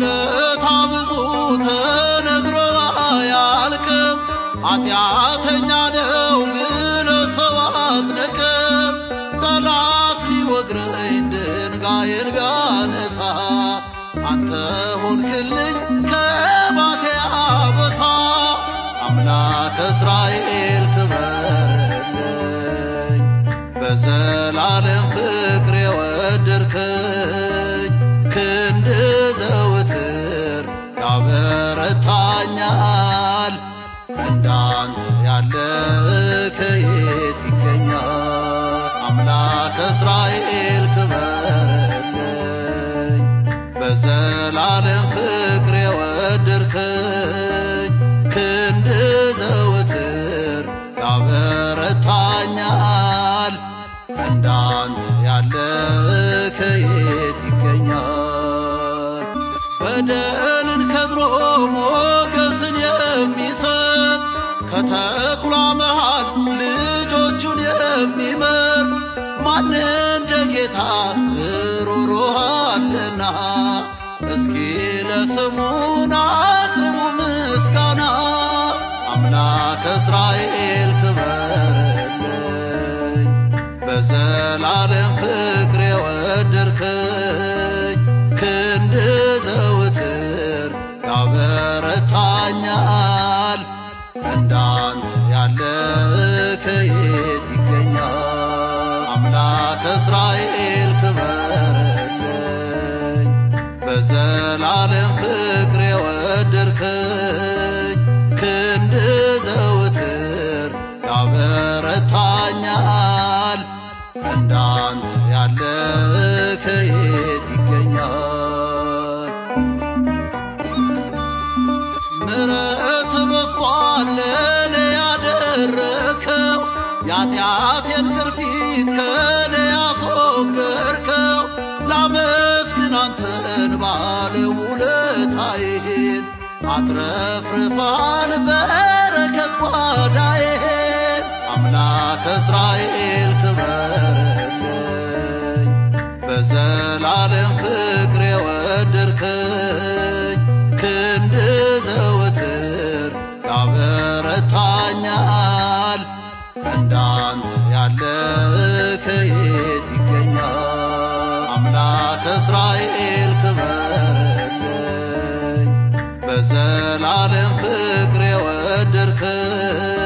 ውለታ ብዙ ተነግሮ አያልቅም። ኃጢአተኛ ነው ብለህ ሰው አትንቅም። ጠላት ሊወግረኝ ድንጋይን ቢያነሳ አንተ ሆንክልኝ ከባቴ አበሳ። አምላከ እስራኤል ክበርልኝ በዘላለም ፍቅር የወደድከኝ ክንድ ዘወትር ያበረታኛል። እንዳንተ ያለ ከየት ይገኛል? አምላከ እስራኤል ክበርልኝ በዘላለም ፍቅር የወደድከኝ ክንድ ዘወትር ያበረታኛል። እንዳንተ ያለ ከየት ይገኛል? በደልን ከድሮ ሞገስን የሚሰጥ ከተኩላ መሃል ልጆቹን የሚመር ማን እንደ ጌታ ሩሩህ አለና። እስኪ ለስሙን አቅርቡ ምስጋና። አምላከ እስራኤል ክበርልኝ በዘላለም ፍቅር የወደድከኝ ክንድ ዘወትር ያበረታኛል። እንዳንተ ያለ ከየት ይገኛል? አምላከ እስራኤል ክበርልኝ በዘላለም ፍቅር የወደድከኝ ክንድ ዘወትር ያበረታኛል። እንዳንተ ያለ ከየት ይገኛል? ምሕረት በዝቷል ለእኔ ያደረከው የኃጢአቴን ቅርፊት ከእኔ ያስወገድከው። ላመስግን አንተን ባለውለታዬን አትረፍርፋል በረከት ጓዳዬን። አምላከ እስራኤል ክበርልኝ በዘላለም ፍቅር የወደድከኝ ክንድ ዘወትር ያበረታኛል። እንዳንተ ያለ ከየት ይገኛል? አምላከ እስራኤል ክበርልኝ በዘላለም ፍቅር የወደድከኝ